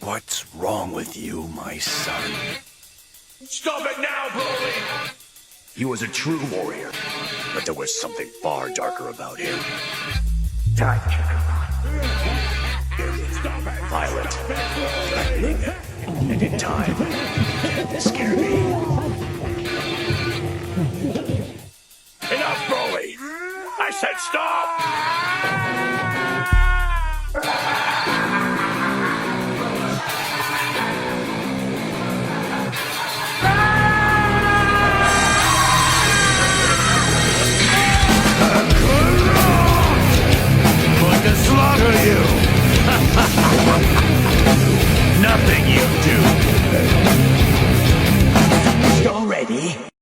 What's wrong with you, my son? Stop it now, Broly! He was a true warrior, but there was something far darker about him. Time checker. Violent, threatening, and in time, to scare me. Enough, Broly! I said stop!